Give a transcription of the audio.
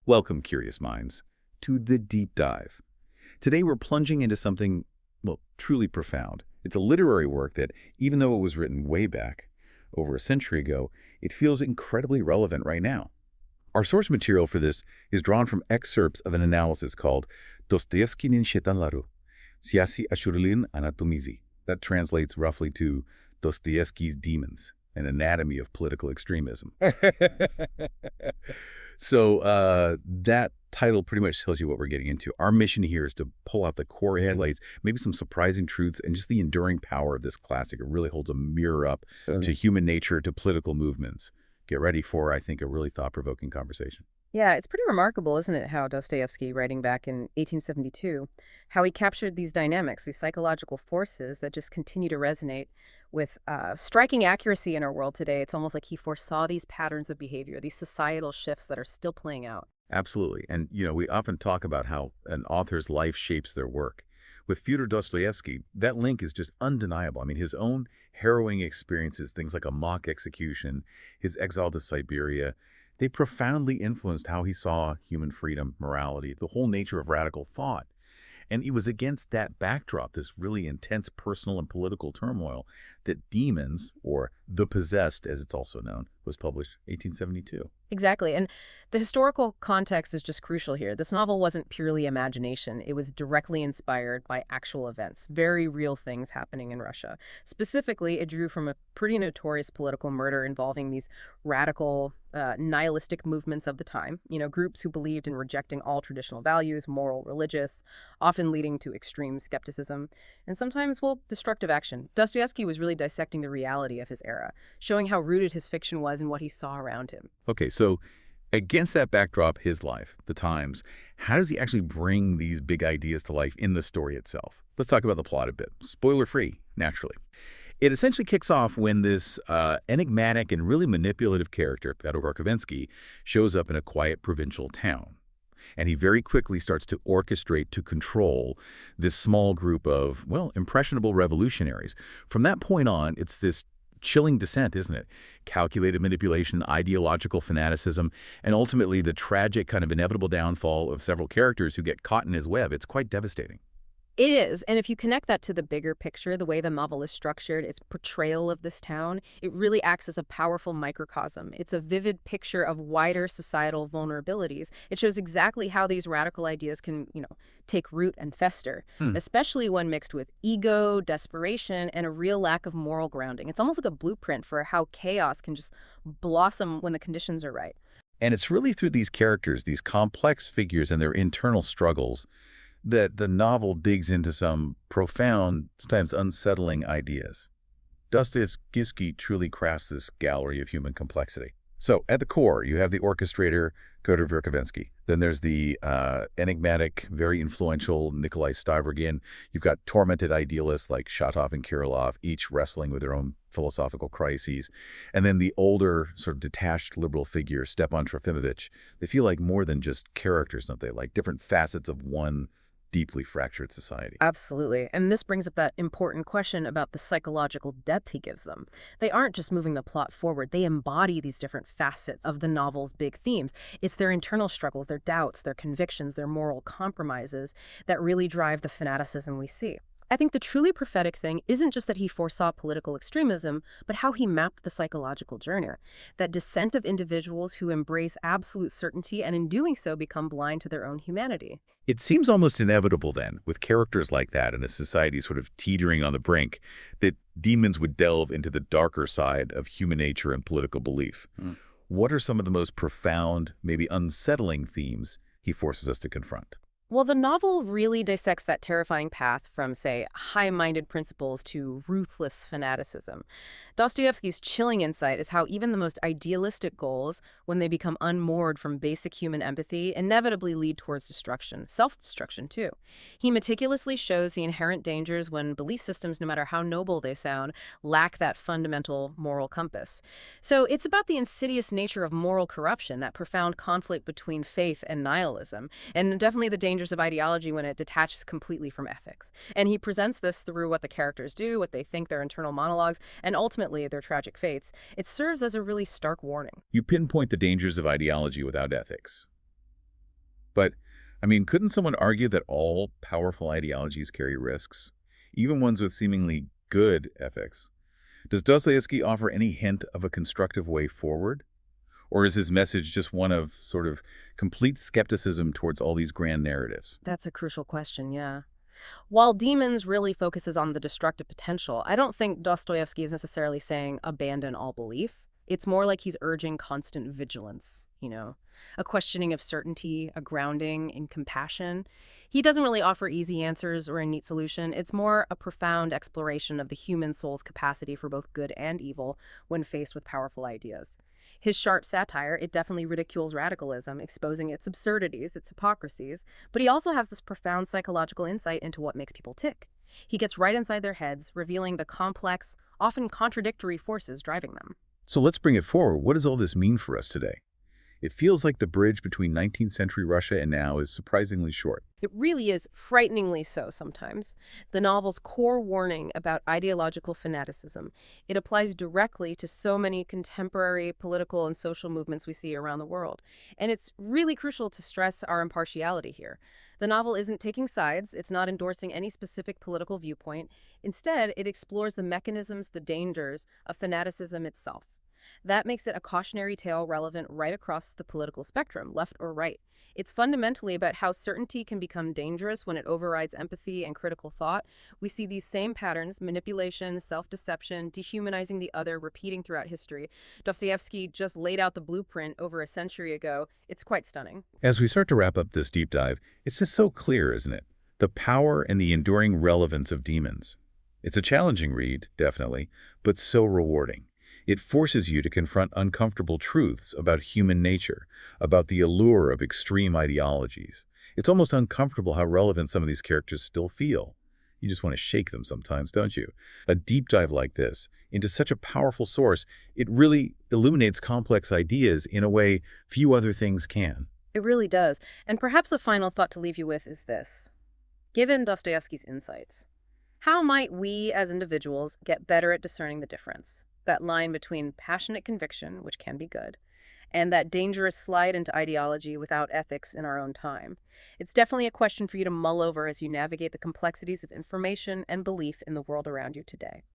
Welcome, curious minds, to The Deep Dive. Today we're plunging into something, well, truly profound. It's a literary work that, even though it was written way back, over a century ago, it feels incredibly relevant right now. Our source material for this is drawn from excerpts of an analysis called Dostoyevsky'nin Shetanlaru, Siyasi Ashurlin Anatomizi. That translates roughly to Dostoevsky's Demons, an anatomy of political extremism. So that title pretty much tells you what we're getting into. Our mission here is to pull out the core headlights, maybe some surprising truths, and just the enduring power of this classic. It really holds a mirror up to human nature, to political movements. Get ready for, I think, a really thought-provoking conversation. Yeah, it's pretty remarkable, isn't it, how Dostoevsky, writing back in 1872, how he captured these dynamics, these psychological forces that just continue to resonate with striking accuracy in our world today. It's almost like he foresaw these patterns of behavior, these societal shifts that are still playing out. Absolutely. And, we often talk about how an author's life shapes their work. With Fyodor Dostoyevsky, that link is just undeniable. I mean, his own harrowing experiences, things like a mock execution, his exile to Siberia, they profoundly influenced how he saw human freedom, morality, the whole nature of radical thought. And it was against that backdrop, this really intense personal and political turmoil, that Demons, or The Possessed, as it's also known, was published 1872. Exactly. And the historical context is just crucial here. This novel wasn't purely imagination. It was directly inspired by actual events, very real things happening in Russia. Specifically, it drew from a pretty notorious political murder involving these radical, nihilistic movements of the time, groups who believed in rejecting all traditional values, moral, religious, often leading to extreme skepticism, and sometimes, well, destructive action. Dostoevsky was really dissecting the reality of his era, showing how rooted his fiction was in what he saw around him. Okay, so against that backdrop, his life, the times, how does he actually bring these big ideas to life in the story itself? Let's talk about the plot a bit. Spoiler-free, naturally. It essentially kicks off when this enigmatic and really manipulative character, Pyotr Verkhovensky, shows up in a quiet provincial town. And he very quickly starts to orchestrate, to control this small group of, well, impressionable revolutionaries. From that point on, it's this chilling descent, isn't it? Calculated manipulation, ideological fanaticism, and ultimately the tragic kind of inevitable downfall of several characters who get caught in his web. It's quite devastating. It is, and if you connect that to the bigger picture, the way the novel is structured, its portrayal of this town, it really acts as a powerful microcosm. It's a vivid picture of wider societal vulnerabilities. It shows exactly how these radical ideas can, take root and fester, especially when mixed with ego, desperation, and a real lack of moral grounding. It's almost like a blueprint for how chaos can just blossom when the conditions are right. And it's really through these characters, these complex figures and their internal struggles, that the novel digs into some profound, sometimes unsettling ideas. Dostoyevsky truly crafts this gallery of human complexity. So, at the core, you have the orchestrator, Pyotr Verkhovensky. Then there's the enigmatic, very influential Nikolai Stavrogin. You've got tormented idealists like Shatov and Kirillov, each wrestling with their own philosophical crises. And then the older, sort of detached liberal figure, Stepan Trofimovich. They feel like more than just characters, don't they? Like different facets of one deeply fractured society. Absolutely. And this brings up that important question about the psychological depth he gives them. They aren't just moving the plot forward. They embody these different facets of the novel's big themes. It's their internal struggles, their doubts, their convictions, their moral compromises that really drive the fanaticism we see. I think the truly prophetic thing isn't just that he foresaw political extremism, but how he mapped the psychological journey. That descent of individuals who embrace absolute certainty and in doing so become blind to their own humanity. It seems almost inevitable then, with characters like that in a society sort of teetering on the brink, that demons would delve into the darker side of human nature and political belief. What are some of the most profound, maybe unsettling themes he forces us to confront? Well, the novel really dissects that terrifying path from, say, high-minded principles to ruthless fanaticism. Dostoevsky's chilling insight is how even the most idealistic goals, when they become unmoored from basic human empathy, inevitably lead towards destruction, self-destruction too. He meticulously shows the inherent dangers when belief systems, no matter how noble they sound, lack that fundamental moral compass. So it's about the insidious nature of moral corruption, that profound conflict between faith and nihilism, and definitely the dangers of ideology when it detaches completely from ethics. And he presents this through what the characters do, what they think, their internal monologues, and ultimately their tragic fates. It serves as a really stark warning. You pinpoint the dangers of ideology without ethics. But, I mean, couldn't someone argue that all powerful ideologies carry risks, even ones with seemingly good ethics? Does Dostoevsky offer any hint of a constructive way forward? Or is his message just one of sort of complete skepticism towards all these grand narratives? That's a crucial question, yeah. While Demons really focuses on the destructive potential, I don't think Dostoevsky is necessarily saying abandon all belief. It's more like he's urging constant vigilance, a questioning of certainty, a grounding in compassion. He doesn't really offer easy answers or a neat solution. It's more a profound exploration of the human soul's capacity for both good and evil when faced with powerful ideas. His sharp satire, it definitely ridicules radicalism, exposing its absurdities, its hypocrisies, but he also has this profound psychological insight into what makes people tick. He gets right inside their heads, revealing the complex, often contradictory forces driving them. So let's bring it forward. What does all this mean for us today? It feels like the bridge between 19th century Russia and now is surprisingly short. It really is frighteningly so sometimes. The novel's core warning about ideological fanaticism, it applies directly to so many contemporary political and social movements we see around the world. And it's really crucial to stress our impartiality here. The novel isn't taking sides, it's not endorsing any specific political viewpoint. Instead, it explores the mechanisms, the dangers of fanaticism itself. That makes it a cautionary tale relevant right across the political spectrum, left or right. It's fundamentally about how certainty can become dangerous when it overrides empathy and critical thought. We see these same patterns, manipulation, self-deception, dehumanizing the other, repeating throughout history. Dostoevsky just laid out the blueprint over a century ago. It's quite stunning. As we start to wrap up this deep dive, it's just so clear, isn't it? The power and the enduring relevance of Demons. It's a challenging read, definitely, but so rewarding. It forces you to confront uncomfortable truths about human nature, about the allure of extreme ideologies. It's almost uncomfortable how relevant some of these characters still feel. You just want to shake them sometimes, don't you? A deep dive like this into such a powerful source, it really illuminates complex ideas in a way few other things can. It really does. And perhaps a final thought to leave you with is this. Given Dostoevsky's insights, how might we as individuals get better at discerning the difference? That line between passionate conviction, which can be good, and that dangerous slide into ideology without ethics in our own time. It's definitely a question for you to mull over as you navigate the complexities of information and belief in the world around you today.